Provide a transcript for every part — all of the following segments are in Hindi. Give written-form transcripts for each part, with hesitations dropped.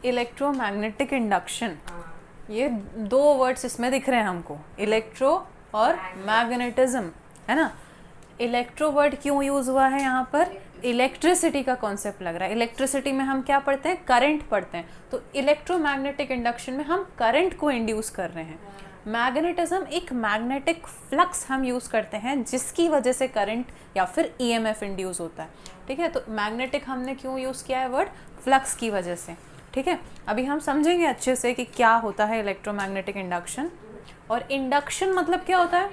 इलेक्ट्रोमैग्नेटिक इंडक्शन, ये दो वर्ड्स इसमें दिख रहे हैं हमको, इलेक्ट्रो और मैग्नेटिज्म, है ना। इलेक्ट्रो वर्ड क्यों यूज़ हुआ है यहाँ पर, इलेक्ट्रिसिटी का कॉन्सेप्ट लग रहा है। इलेक्ट्रिसिटी में हम क्या पढ़ते हैं, करंट पढ़ते हैं, तो इलेक्ट्रोमैग्नेटिक इंडक्शन में हम करंट को इंड्यूस कर रहे हैं। मैग्नेटिज्म एक मैग्नेटिक फ्लक्स हम यूज़ करते हैं जिसकी वजह से करंट या फिर ईएमएफ इंड्यूस होता है, ठीक है। तो मैग्नेटिक हमने क्यों यूज़ किया है वर्ड, फ्लक्स की वजह से, ठीक है। अभी हम समझेंगे अच्छे से कि क्या होता है इलेक्ट्रोमैग्नेटिक इंडक्शन। और इंडक्शन मतलब क्या होता है,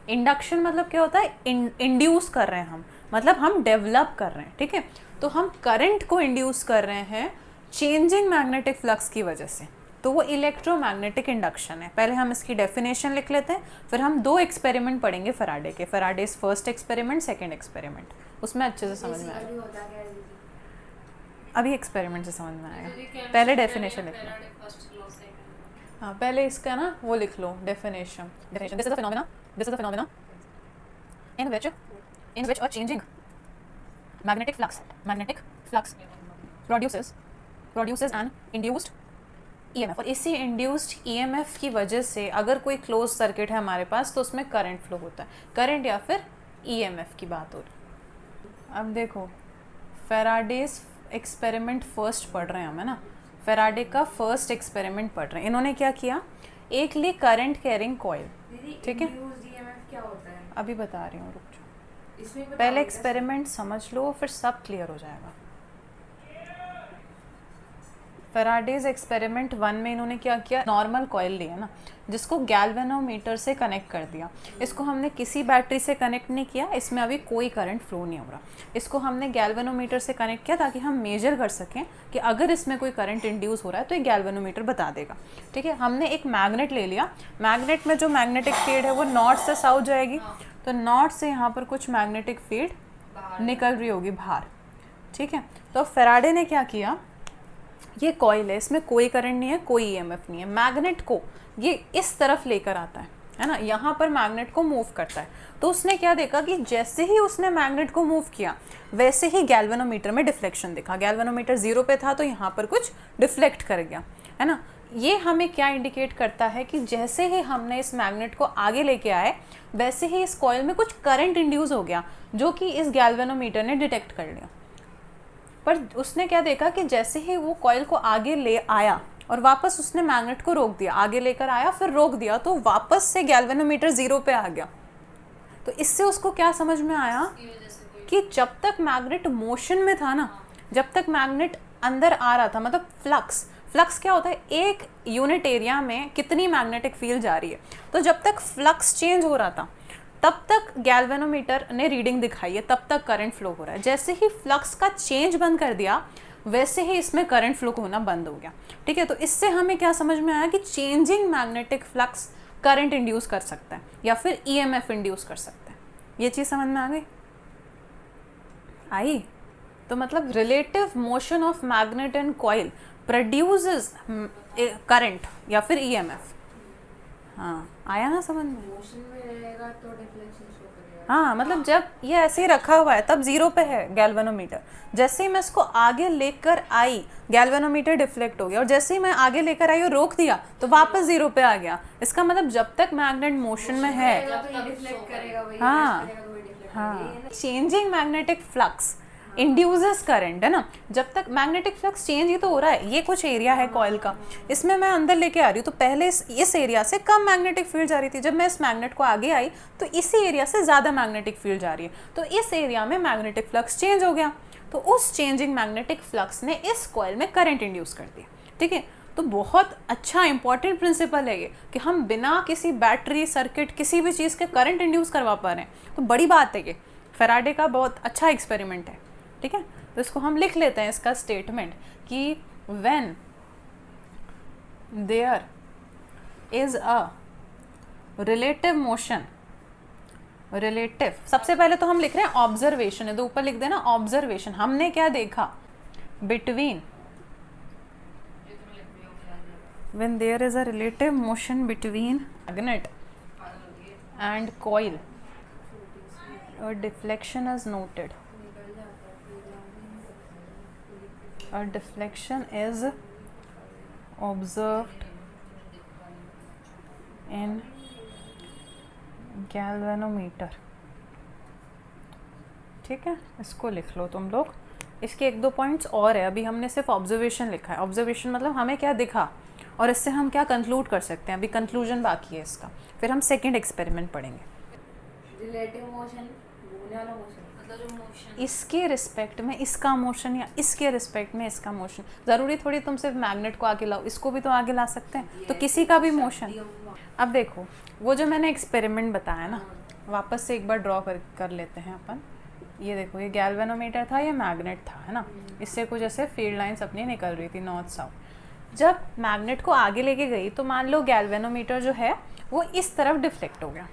इंडक्शन मतलब क्या होता है, इंड्यूस कर रहे हैं हम, मतलब हम डेवलप कर रहे हैं, ठीक है। तो हम करंट को इंड्यूस कर रहे हैं चेंजिंग मैग्नेटिक फ्लक्स की वजह से, तो वो इलेक्ट्रोमैग्नेटिक इंडक्शन है। पहले हम इसकी डेफिनेशन लिख लेते हैं, फिर हम दो एक्सपेरिमेंट पढ़ेंगे फैराडे के, Faraday's first experiment, second experiment, उसमें अच्छे से समझ में आएगा। अभी एक्सपेरिमेंट से समझ में आएगा, पहले डेफिनेशन लिख लो। हाँ, पहले इसका ना वो लिख लो definition. This is the phenomena in which a changing magnetic flux produces an induced EMF, और इसी इंड्यूस्ड EMF की वजह से अगर कोई क्लोज सर्किट है हमारे पास तो उसमें करंट फ्लो होता है, करंट या फिर EMF की बात हो रही। अब देखो फैराडेज एक्सपेरिमेंट फर्स्ट पढ़ रहे हैं हम, है ना। फैराडे का फर्स्ट एक्सपेरिमेंट पढ़ रहे हैं। इन्होंने क्या किया, एक ली करंट कैरिंग कॉइल, ठीक है। क्या होता है अभी बता रही हूँ, रुक जाओ, पहले एक्सपेरिमेंट समझ लो फिर सब क्लियर हो जाएगा। फैराडेज एक्सपेरिमेंट 1 में इन्होंने क्या किया, नॉर्मल कॉइल लिया ना, जिसको गैल्वेनोमीटर से कनेक्ट कर दिया। इसको हमने किसी बैटरी से कनेक्ट नहीं किया, इसमें अभी कोई करंट फ्लो नहीं हो रहा। इसको हमने गैल्वेनोमीटर से कनेक्ट किया ताकि हम मेजर कर सकें कि अगर इसमें कोई करंट इंड्यूस हो रहा है तो ये गैल्वेनोमीटर बता देगा, ठीक है। हमने एक मैग्नेट ले लिया, मैग्नेट में जो मैग्नेटिक फील्ड है वो नॉर्थ से साउथ जाएगी, तो नॉर्थ से यहाँ पर कुछ मैग्नेटिक फील्ड निकल रही होगी बाहर, ठीक है। तो फैराडे ने क्या किया, ये कॉइल है, इसमें कोई करंट नहीं है, कोई ईएमएफ नहीं है, मैग्नेट को ये इस तरफ लेकर आता है ना, यहाँ पर मैग्नेट को मूव करता है। तो उसने क्या देखा कि जैसे ही उसने मैग्नेट को मूव किया वैसे ही गैल्वेनोमीटर में डिफ्लेक्शन दिखा। गैल्वेनोमीटर 0 पे था तो यहाँ पर कुछ डिफ्लेक्ट कर गया, है ना। ये हमें क्या इंडिकेट करता है कि जैसे ही हमने इस मैग्नेट को आगे लेके आए वैसे ही इस कॉइल में कुछ करंट इंड्यूस हो गया, जो कि इस गैल्वेनोमीटर ने डिटेक्ट कर लिया। पर उसने क्या देखा कि जैसे ही वो कॉइल को आगे ले आया और वापस उसने मैग्नेट को रोक दिया, आगे लेकर आया फिर रोक दिया, तो वापस से गैल्वेनोमीटर 0 पे आ गया। तो इससे उसको क्या समझ में आया कि जब तक मैग्नेट मोशन में था ना, जब तक मैग्नेट अंदर आ रहा था, मतलब फ्लक्स क्या होता है, एक यूनिट एरिया में कितनी मैग्नेटिक फील्ड जा रही है, तो जब तक फ्लक्स चेंज हो रहा था तब तक गैल्वेनोमीटर ने रीडिंग दिखाई है, तब तक करंट फ्लो हो रहा है। जैसे ही फ्लक्स का चेंज बंद कर दिया वैसे ही इसमें करंट फ्लो होना बंद हो गया, ठीक है। तो इससे हमें क्या समझ में आया कि changing magnetic flux current induce कर सकता है या फिर ईएमएफ इंड्यूस कर सकता है। ये चीज़ समझ में आ गई, आई। तो मतलब relative motion of magnet and coil produces current या फिर ईएमएफ। हाँ, आया ना समझ में, मोशन में रहेगा तो डिफ्लेक्शन शो करेगा। हाँ, मतलब जब ये ऐसे ही रखा हुआ है तब 0 पे है गैल्वेनोमीटर, जैसे ही मैं इसको आगे लेकर आई गैल्वेनोमीटर डिफ्लेक्ट हो गया, और जैसे ही मैं आगे लेकर आई और रोक दिया तो वापस 0 पे आ गया। इसका मतलब जब तक मैग्नेट मोशन में है, हाँ, changing magnetic flux induces current, है ना। जब तक मैग्नेटिक फ्लक्स चेंज ही तो हो रहा है, ये कुछ एरिया है कॉइल का, इसमें मैं अंदर लेके आ रही हूँ, तो पहले इस एरिया से कम मैग्नेटिक फील्ड जा रही थी, जब मैं इस मैग्नेट को आगे आई तो इसी एरिया से ज़्यादा मैग्नेटिक फील्ड जा रही है, तो इस एरिया में मैग्नेटिक फ्लक्स चेंज हो गया, तो उस चेंजिंग मैग्नेटिक फ्लक्स ने इस कॉइल में करंट इंड्यूस कर दिया, ठीक है। तो बहुत अच्छा इंपॉर्टेंट प्रिंसिपल है ये कि हम बिना किसी बैटरी सर्किट किसी भी चीज़ के करंट इंड्यूस करवा पा रहे हैं, तो बड़ी बात है ये। फैराडे का बहुत अच्छा एक्सपेरिमेंट है, ठीक है। तो इसको हम लिख लेते हैं, इसका स्टेटमेंट कि when there is a relative motion, relative सबसे पहले तो हम लिख रहे हैं ऑब्जर्वेशन है, तो ऊपर लिख देना ऑब्जर्वेशन, हमने क्या देखा, between when there is a relative motion between magnet and coil a deflection is noted, a deflection is observed in galvanometer. ठीक है, इसको लिख लो तुम लोग. इसके एक दो पॉइंट्स और है. अभी हमने सिर्फ ऑब्जर्वेशन लिखा है. ऑब्जर्वेशन मतलब हमें क्या दिखा और इससे हम क्या कंक्लूड कर सकते हैं. अभी कंक्लूजन बाकी है इसका. फिर हम सेकंड एक्सपेरिमेंट पढ़ेंगे. रिलेटिव मोशन, घूमने वाला मोशन, मतलब जो मोशन इसके रिस्पेक्ट में इसका मोशन या इसके रिस्पेक्ट में इसका मोशन. ज़रूरी थोड़ी तुम सिर्फ मैग्नेट को आगे लाओ, इसको भी तो आगे ला सकते हैं. तो किसी का भी मोशन. अब देखो वो जो मैंने एक्सपेरिमेंट बताया ना, वापस से एक बार ड्रॉ कर लेते हैं अपन. ये देखो, ये गैल्वेनोमीटर था, ये मैग्नेट था, है ना. इससे कुछ ऐसे फील्ड लाइंस अपनी निकल रही थी नॉर्थ साउथ. जब मैग्नेट को आगे लेके गई तो मान लो गैल्वेनोमीटर जो है वो इस तरफ डिफ्लेक्ट हो गया.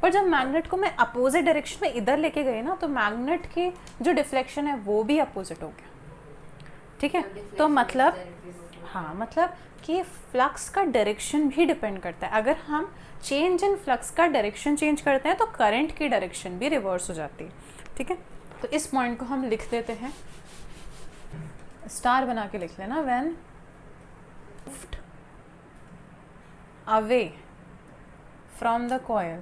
पर जब मैग्नेट को मैं अपोजिट डायरेक्शन में इधर लेके गई ना, तो मैग्नेट की जो डिफ्लेक्शन है वो भी अपोजिट हो गया. ठीक है, तो मतलब हाँ, मतलब कि फ्लक्स का डायरेक्शन भी डिपेंड करता है. अगर हम चेंज इन फ्लक्स का डायरेक्शन चेंज करते हैं तो करंट की डायरेक्शन भी रिवर्स हो जाती है. ठीक है, तो इस पॉइंट को हम लिख देते हैं, स्टार बना के लिख लेना. When away from the coil,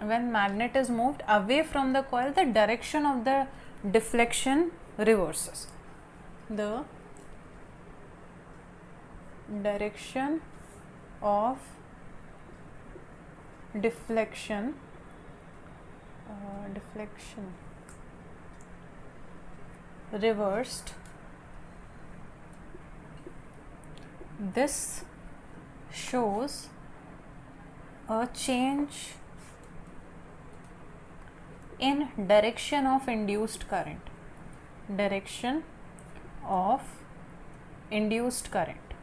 when magnet is moved away from the coil, the direction of the deflection reverses. The direction of deflection reversed. This shows a change in direction of induced current. Direction of induced current.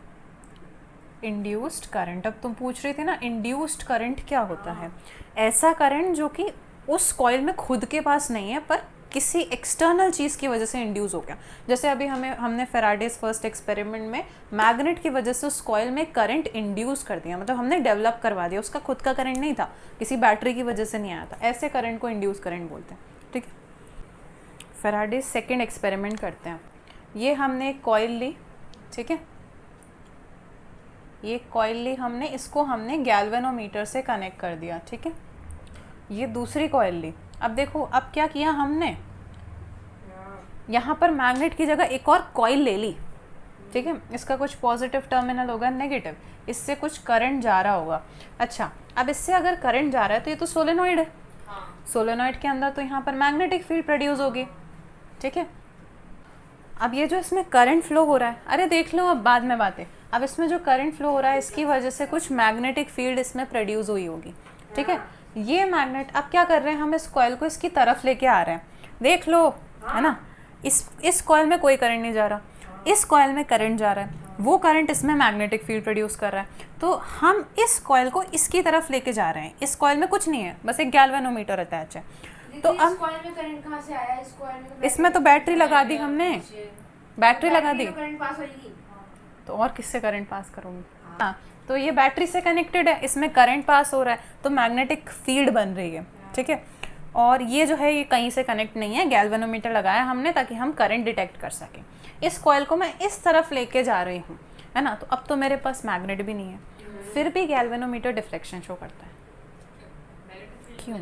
Induced current. अब तुम पूछ रही थी ना induced current क्या होता है. ऐसा करंट जो कि उस कॉइल में खुद के पास नहीं है पर किसी एक्सटर्नल चीज़ की वजह से इंड्यूस हो गया. जैसे अभी हमने फेराडेज फर्स्ट एक्सपेरिमेंट में मैग्नेट की वजह से उस कॉइल में करंट इंड्यूस कर दिया. मतलब हमने डेवलप करवा दिया. उसका खुद का करंट नहीं था, किसी बैटरी की वजह से नहीं आया था. ऐसे करंट को इंड्यूस करंट बोलते हैं. ठीक है, फेराडेज सेकेंड एक्सपेरिमेंट करते हैं. ये हमने एक कॉइल ली. ठीक है, ये कॉइल ली हमने, इसको हमने गैल्वेनोमीटर से कनेक्ट कर दिया. ठीक है, ये दूसरी कॉइल ली. अब देखो, अब क्या किया हमने, यहाँ पर मैग्नेट की जगह एक और कॉइल ले ली. ठीक है, इसका कुछ पॉजिटिव टर्मिनल होगा, नेगेटिव, इससे कुछ करंट जा रहा होगा. अच्छा, अब इससे अगर करंट जा रहा है तो ये तो सोलेनॉइड है. सोलेनॉइड के अंदर तो यहाँ पर मैग्नेटिक फील्ड प्रोड्यूस होगी. ठीक है, अब ये जो इसमें करंट फ्लो हो रहा है, अरे देख लो अब बाद में बातें. अब इसमें जो करंट फ्लो हो रहा है इसकी वजह से कुछ मैग्नेटिक फील्ड इसमें प्रोड्यूस हुई होगी. ठीक है, ये मैग्नेट अब क्या कर रहे हैं, हम इस कॉइल को इसकी तरफ लेके आ रहे हैं. देख लो, है ना, इस कॉइल में कोई करंट नहीं जा रहा, इस कॉइल में करंट जा रहा है. वो करंट इसमें मैग्नेटिक फील्ड प्रोड्यूस कर रहा है. तो हम इस कॉइल को इसकी तरफ लेके जा रहे हैं. इस कॉइल में कुछ नहीं है, बस एक गैल्वेनोमीटर अटैच है. तो अब कॉइल में करंट कहाँ से आया? इस कॉइल में इसमें तो बैटरी लगा दी हमने, बैटरी लगा दी. करंट पास होगी तो और किससे करंट पास करूँगी. हाँ, तो ये बैटरी से कनेक्टेड है, इसमें करंट पास हो रहा है तो मैग्नेटिक फील्ड बन रही है. ठीक है, और ये जो है ये कहीं से कनेक्ट नहीं है, गैल्वेनोमीटर लगाया हमने ताकि हम करंट डिटेक्ट कर सकें. इस कॉइल को मैं इस तरफ लेके जा रही हूँ, है ना. तो अब तो मेरे पास मैग्नेट भी नहीं है, फिर भी गैल्वेनोमीटर डिफ्लेक्शन शो करता है. क्यों?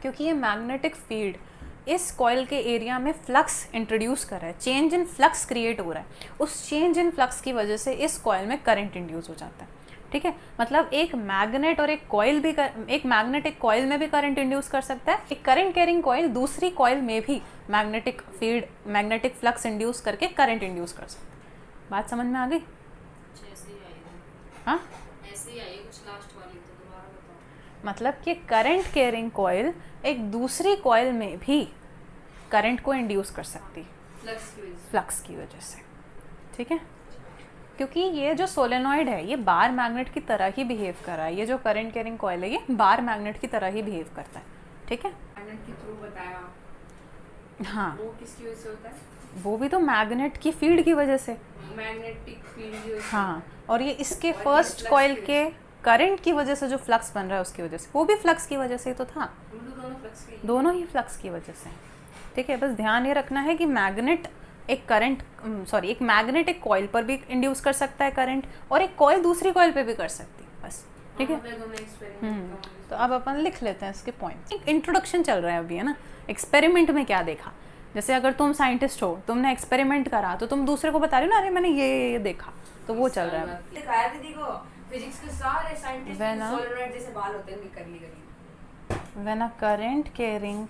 क्योंकि ये मैग्नेटिक फील्ड इस कॉइल के एरिया में फ्लक्स इंट्रोड्यूस कर रहा है. चेंज इन फ्लक्स क्रिएट हो रहा है. उस चेंज इन फ्लक्स की वजह से इस कॉइल में करंट इंड्यूस हो जाता है. ठीक है, मतलब एक मैग्नेट और एक कॉइल भी एक मैग्नेट एक कॉइल में भी करंट इंड्यूस कर सकता है. एक करंट कैरिंग कॉइल दूसरी कॉइल में भी magnetic field, magnetic flux induce करके करंट इंड्यूस कर सकता है. बात समझ में आ गई? हाँ, मतलब कि करंट कैरिंग कॉइल एक दूसरी कॉइल में भी करंट को इंड्यूस कर सकती है फ्लक्स की वजह से. ठीक है, क्योंकि ये जो सोलेनॉइड है ये बार मैग्नेट की तरह ही बिहेव कर रहा है. ये जो करंट कैरिंग कॉइल है ये बार मैग्नेट की तरह ही बिहेव करता है. ठीक है, मैग्नेट के थ्रू बताया. हाँ, वो किसकी वजह से होता है? वो भी तो मैग्नेट की फील्ड की वजह से. Magnetic field. हाँ, और ये इसके फर्स्ट कॉइल के करंट की वजह से जो फ्लक्स बन रहा है उसकी वजह से, वो भी फ्लक्स की वजह से ही तो था. दोनों ही फ्लक्स की वजह से. ठीक है, बस ध्यान ये रखना है कि मैग्नेट एक करंट एक मैग्नेट एक कॉइल पर भी इंड्यूस कर सकता है करंट, और एक कॉइल दूसरी कॉइल पे भी कर सकती है, बस ठीक है। तो अब अपन लिख लेते हैं इसके पॉइंट। एक इंट्रोडक्शन चल रहा है अभी, है ना, एक्सपेरिमेंट में क्या देखा। जैसे अगर तुम साइंटिस्ट हो, तुमने एक्सपेरिमेंट करा, तो तुम दूसरे को बता रहे हो ना, अरे मैंने ये देखा, तो वो चल रहा है। दिखाया दीदी को फिजिक्स के सारे साइंटिस्ट When a- सोलनॉइड जैसे बाल होते हैं उनके करली करली। When a current carrying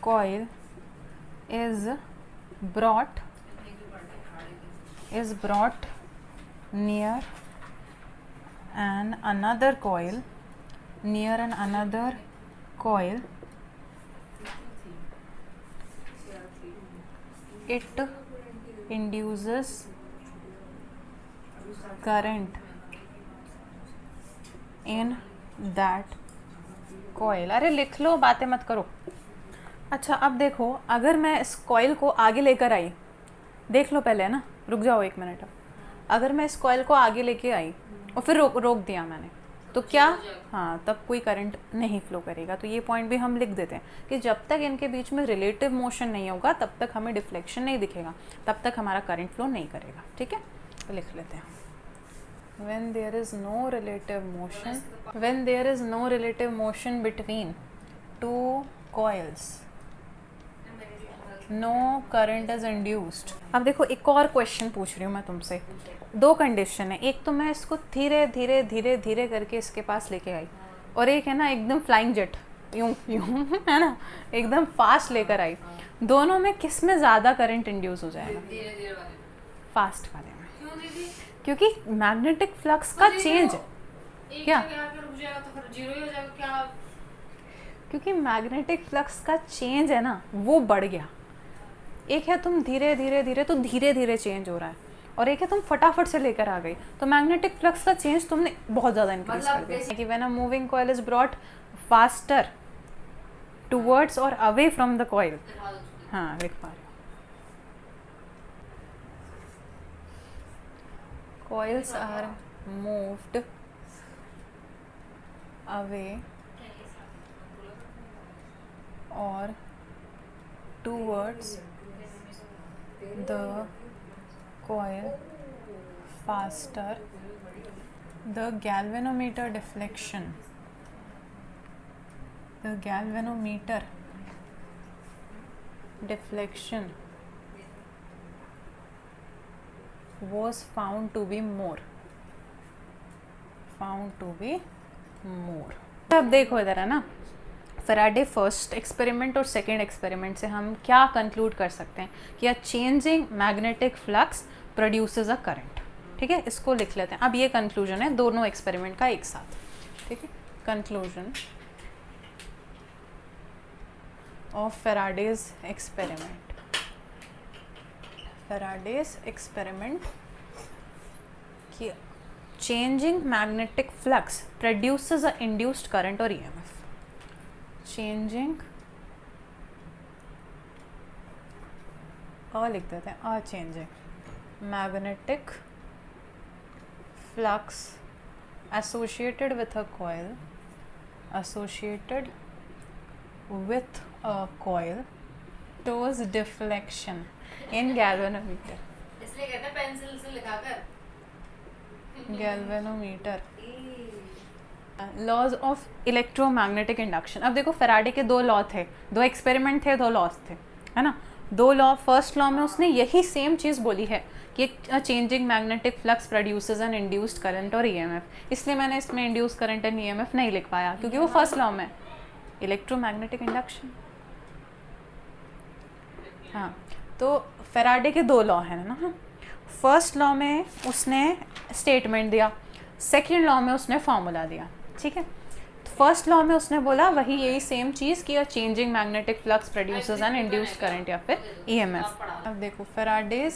coil is brought near another coil, it induces current in that coil। अरे लिख लो, बातें मत करो। अच्छा अब देखो, अगर मैं इस कॉइल को आगे लेकर आई, देख लो पहले, है ना, रुक जाओ 1 मिनट। अब अगर मैं इस कॉइल को आगे लेके आई और फिर रोक दिया मैंने, तो क्या, हाँ, तब कोई करंट नहीं फ्लो करेगा। तो ये पॉइंट भी हम लिख देते हैं कि जब तक इनके बीच में रिलेटिव मोशन नहीं होगा तब तक हमें डिफ्लेक्शन नहीं दिखेगा, तब तक हमारा करंट फ्लो नहीं करेगा, ठीक है। तो लिख लेते हैं, when there is no relative motion between two coils, no current is induced। अब देखो एक और क्वेश्चन पूछ रही हूँ मैं तुमसे। 2 कंडीशन है, एक तो मैं इसको धीरे धीरे धीरे धीरे करके इसके पास लेके आई, और एक है ना एकदम फ्लाइंग जेट, यूं यूं है ना, एकदम फास्ट लेकर आई। दोनों में किस में ज़्यादा करंट इंड्यूस हो जाएगा? धीरे धीरे वाले। फास्ट वाले में, क्यों दीदी? क्योंकि मैग्नेटिक फ्लक्स का चेंज है। क्या? रुक जाएगा तो फिर जीरो ही हो जाएगा क्या? क्योंकि मैग्नेटिक फ्लक्स का चेंज है ना, वो बढ़ गया। एक है तुम धीरे धीरे धीरे, तो धीरे धीरे चेंज हो रहा है, और एक है तुम फटाफट से लेकर आ गई, तो मैग्नेटिक फ्लक्स का चेंज तुमने बहुत ज़्यादा इंक्रीज कर दिया। कि when a moving coil is brought faster towards और अवे फ्रॉम द कॉइल, हाँ लिख पा रहे हो, coils are moved away or towards the coil faster, the galvanometer deflection was found to be more। अब देखो इधर, है ना, फैराडे फर्स्ट एक्सपेरिमेंट और सेकेंड एक्सपेरिमेंट से हम क्या कंक्लूड कर सकते हैं कि अ changing magnetic flux produces a current, ठीक है। इसको लिख लेते हैं। अब ये कंक्लूजन है दोनों एक्सपेरिमेंट का एक साथ, ठीक है। कंक्लूजन ऑफ फैराडेज एक्सपेरिमेंट कि changing magnetic flux produces a induced current or EMF। changing, और लिख देते हैं, a changing magnetic flux associated with a coil shows deflection in galvanometer। इसलिए कहते हैं पेंसिल से लिखा कर। Galvanometer. Laws of electromagnetic induction. अब देखो फैराडे के 2 लॉ थे, 2 एक्सपेरिमेंट थे, 2 लॉज थे, है ना। 2 लॉ, फर्स्ट लॉ में उसने यही सेम चीज़ बोली है कि changing magnetic flux produces N induced current और ईएमएफ। इसलिए मैंने इसमें इंड्यूस्ड करंट एंड ईएमएफ नहीं लिख पाया, क्योंकि वो फर्स्ट लॉ में इलेक्ट्रोमैग्नेटिक इंडक्शन। हाँ, तो फैराडे के 2 लॉ हैं ना। फर्स्ट लॉ में उसने स्टेटमेंट दिया, सेकेंड लॉ में उसने फॉर्मूला दिया, ठीक है। फर्स्ट लॉ में उसने बोला वही यही सेम चीज़ कि changing magnetic flux produces N induced current या फिर ईएमएफ। अब देखो फैराडेज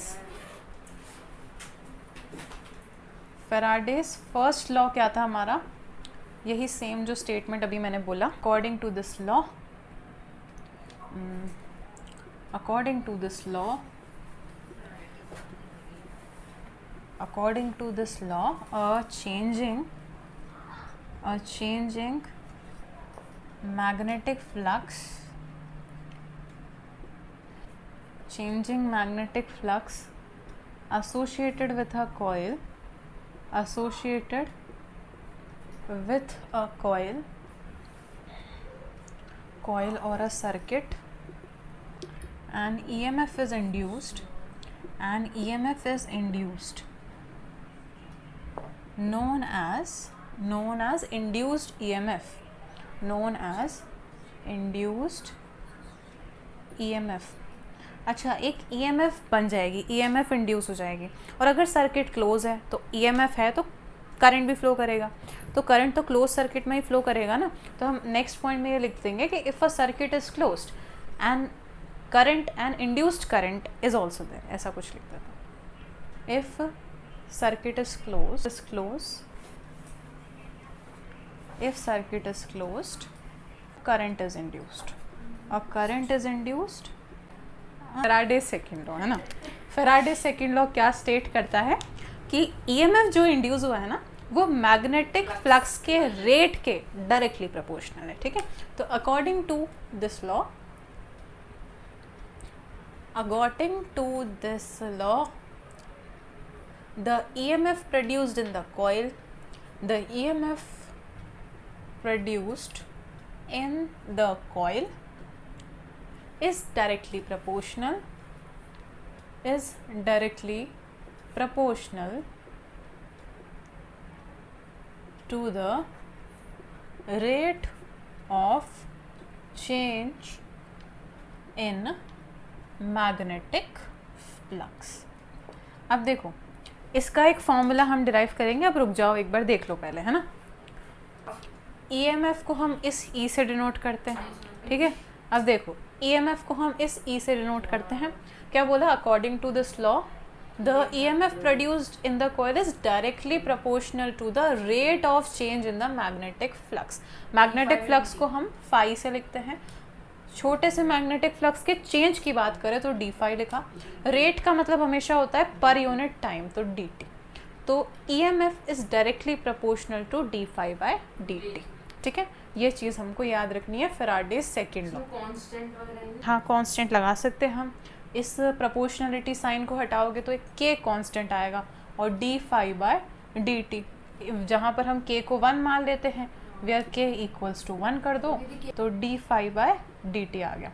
फर्स्ट लॉ क्या था हमारा, यही सेम जो स्टेटमेंट अभी मैंने बोला। According to this law a changing magnetic flux changing magnetic flux associated with a coil, associated with a coil or a circuit, and EMF is induced, known as induced EMF, अच्छा, एक EMF बन जाएगी, EMF इंड्यूस हो जाएगी, और अगर सर्किट क्लोज है तो EMF है तो करंट भी फ्लो करेगा, तो करंट तो क्लोज सर्किट में ही फ्लो करेगा ना। तो हम नेक्स्ट पॉइंट में ये लिख देंगे कि if a circuit is closed and current and induced current is also there, ऐसा कुछ लिख देता हूँ। If circuit is close, if circuit is closed, current is induced, और current is induced, Faraday second law है ना। फैराडे सेकंड लॉ क्या स्टेट करता है कि EMF जो इंड्यूस हुआ है ना वो मैग्नेटिक फ्लक्स के रेट के डायरेक्टली प्रोपोर्शनल है, ठीक है। तो according to this law, the EMF produced in the coil, the EMF produced in the coil is directly proportional to the rate of change in magnetic flux। अब देखो इसका एक फॉर्मूला हम डिराइव करेंगे, अब रुक जाओ एक बार देख लो पहले, है ना। EMF को हम इस E से डिनोट करते हैं, ठीक है। अब देखो EMF को हम इस E से डिनोट करते हैं, क्या बोला, according to this law the EMF produced in the coil is directly proportional to the rate of change in the magnetic flux. Magnetic flux को हम फाई से लिखते हैं, छोटे से मैग्नेटिक फ्लक्स के चेंज की बात करें तो डी फाई लिखा, रेट का मतलब हमेशा होता है पर यूनिट टाइम, तो dt, तो EMF is directly proportional to D phi by dt, ठीक है। ये चीज़ हमको याद रखनी है फैराडे सेकंड लॉ। हाँ कांस्टेंट लगा सकते हैं हम, इस प्रोपोर्शनलिटी साइन को हटाओगे तो एक k कांस्टेंट आएगा और D phi by D T, जहाँ पर हम k को 1 मान लेते हैं, वेयर k इक्वल्स टू 1 कर दो तो d phi by D t आ गया।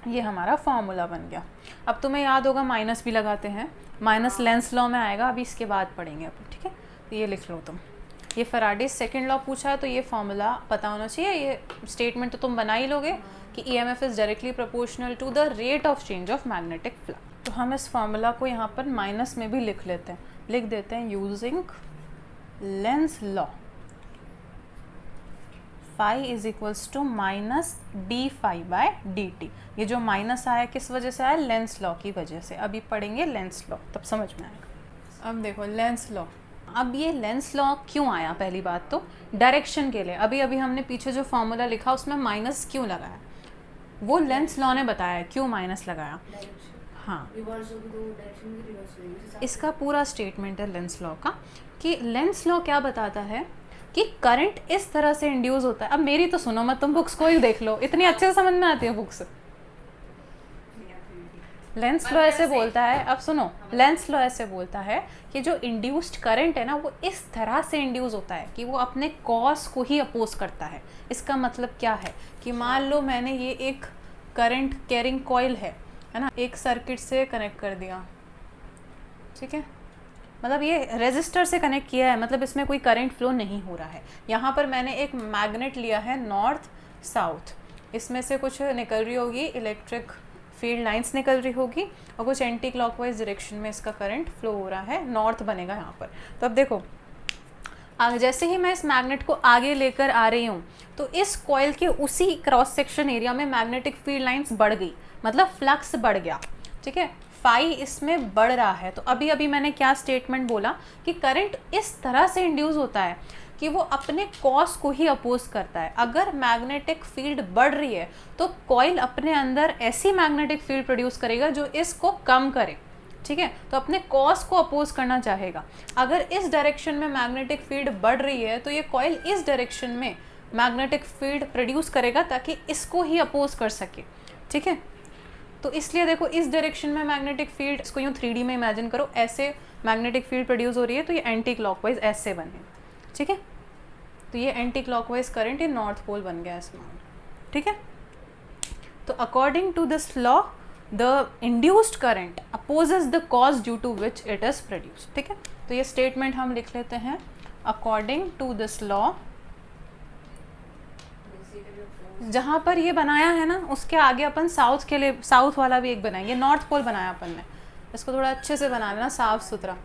ये हमारा फॉर्मूला बन गया। अब तुम्हें याद होगा माइनस भी लगाते हैं, माइनस लेंस लॉ में आएगा, अभी इसके बाद पढ़ेंगे अपन, ठीक है। तो ये लिख लो तुम, ये फैराडे सेकंड लॉ पूछा है तो ये फॉर्मूला पता होना चाहिए, ये स्टेटमेंट तो तुम बना ही लोगे कि EMF is directly proportional to the rate of change of magnetic flux. तो हम इस फॉर्मूला को यहाँ पर माइनस में भी लिख लेते हैं, लिख देते हैं using Lenz law, phi is equals to minus D phi by D T. ये जो माइनस आया किस वजह से आया, लेंस लॉ की वजह से। अभी पढ़ेंगे लेंस लॉ तब समझ में आएगा। अब देखो लेंस लॉ, अब ये लेंस लॉ क्यों आया, पहली बात तो डायरेक्शन के लिए। अभी अभी हमने पीछे जो फॉर्मूला लिखा उसमें माइनस क्यों लगाया, वो लेंस लॉ ने बताया क्यों माइनस लगाया। हाँ इसका पूरा स्टेटमेंट है लेंस लॉ का, कि लेंस लॉ क्या बताता है कि करंट इस तरह से इंड्यूस होता है। अब मेरी तो सुनो मत, तुम बुक्स को ही देख लो, इतनी अच्छे से समझ में आती है बुक्स। लेंस लॉ ऐसे बोलता है, अब सुनो, लेंस लॉ ऐसे बोलता है कि जो इंड्यूस्ड करंट है ना वो इस तरह से इंड्यूस होता है कि वो अपने कॉज को ही अपोज करता है। इसका मतलब क्या है कि मान लो मैंने ये एक करंट कैरिंग कॉइल है ना, एक सर्किट से कनेक्ट कर दिया, ठीक है, मतलब ये रेजिस्टर से कनेक्ट किया है, मतलब इसमें कोई करंट फ्लो नहीं हो रहा है। यहाँ पर मैंने एक मैग्नेट लिया है नॉर्थ साउथ, इसमें से कुछ निकल रही होगी इलेक्ट्रिक फील्ड लाइंस निकल रही होगी और कुछ एंटी क्लॉकवाइज डायरेक्शन में इसका करंट फ्लो हो रहा है, नॉर्थ बनेगा यहाँ पर। तो अब देखो जैसे ही मैं इस मैग्नेट को आगे लेकर आ रही हूँ तो इस कॉइल के उसी क्रॉस सेक्शन एरिया में मैग्नेटिक फील्ड लाइंस बढ़ गई, मतलब फ्लक्स बढ़ गया, ठीक है, फाई इसमें बढ़ रहा है। तो अभी अभी मैंने क्या स्टेटमेंट बोला कि करंट इस तरह से इंड्यूस होता है कि वो अपने कॉज को ही अपोज करता है। अगर मैग्नेटिक फील्ड बढ़ रही है तो कॉइल अपने अंदर ऐसी मैग्नेटिक फील्ड प्रोड्यूस करेगा जो इसको कम करे, ठीक है, तो अपने कॉज को अपोज करना चाहेगा। अगर इस डायरेक्शन में मैग्नेटिक फील्ड बढ़ रही है तो ये कॉइल इस डायरेक्शन में मैग्नेटिक फील्ड प्रोड्यूस करेगा ताकि इसको ही अपोज कर सके, ठीक है। तो इसलिए देखो इस डायरेक्शन में मैग्नेटिक फील्ड, इसको यूँ 3D में इमेजिन करो, ऐसे मैग्नेटिक फील्ड प्रोड्यूस हो रही है, तो ये एंटी क्लॉकवाइज ऐसे बने, ठीक है। तो ये एंटी क्लॉकवाइज करंट ये नॉर्थ पोल बन गया इसमें, ठीक है। तो according to this law the induced current opposes the cause due to which it is produced, ठीक है। तो ये स्टेटमेंट हम लिख लेते हैं, अकॉर्डिंग टू दिस लॉ, जहाँ पर ये बनाया है ना उसके आगे अपन साउथ के लिए साउथ वाला भी एक बनाएंगे, नॉर्थ पोल बनाया अपन ने, इसको थोड़ा अच्छे से बना लेना साफ सुथरा।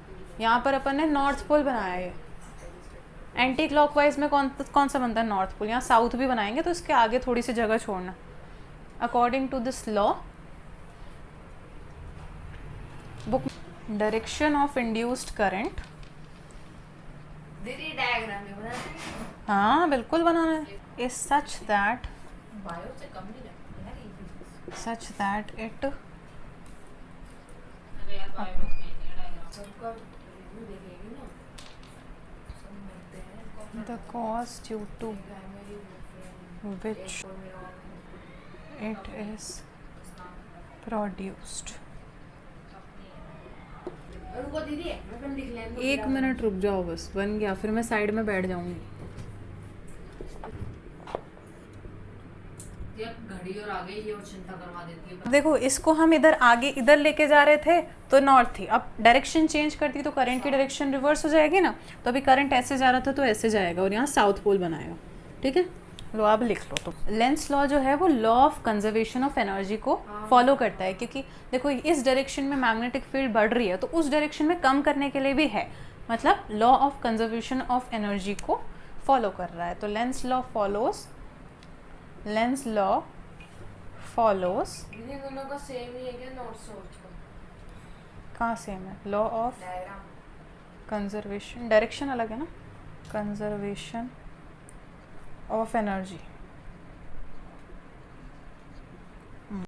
यहाँ पर अपन ने नॉर्थ पोल बनाया है, एंटी क्लॉकवाइज में कौन सा बनता है नॉर्थ पोल, यहाँ साउथ भी बनाएंगे, तो इसके आगे थोड़ी सी जगह छोड़ना। According to this law book direction of induced current, दीदी डायग्राम में बनाते हैं, हाँ बिल्कुल बनाना है, इज सच दैट बायो से कम नहीं लगता यार ये such that it अरे यार बायो में नहीं है डायग्राम, सबका रिव्यू देखेंगे ना, सब मिलते हैं the cause due to which it is produced। रुको दीदी अपन लिख लेंगे, एक मिनट रुक जाओ बस, बन गया, फिर मैं साइड में बैठ जाऊंगी। घड़ी और आगे ये और चिंता करवा देती है। देखो इसको हम इधर आगे इधर लेके जा रहे थे तो नॉर्थ थी, अब डायरेक्शन चेंज करती तो करंट की डायरेक्शन रिवर्स हो जाएगी ना, तो अभी करंट ऐसे जा रहा था तो ऐसे जाएगा और यहाँ साउथ पोल बनाएगा, ठीक है। लो अब लिख लो। तो लेंस लॉ जो है वो law of conservation of energy को फॉलो करता है, क्योंकि देखो इस डायरेक्शन में मैग्नेटिक फील्ड बढ़ रही है तो उस डायरेक्शन में कम करने के लिए भी है, मतलब law of conservation of energy को फॉलो कर रहा है। तो लेंस लॉ फॉलोज दीदी दोनों का सेम ही है क्या, नॉर्थ साउथ का कहाँ सेम है, law of diagram? Conservation, direction अलग है ना, कंजर्वेशन ऑफ एनर्जी।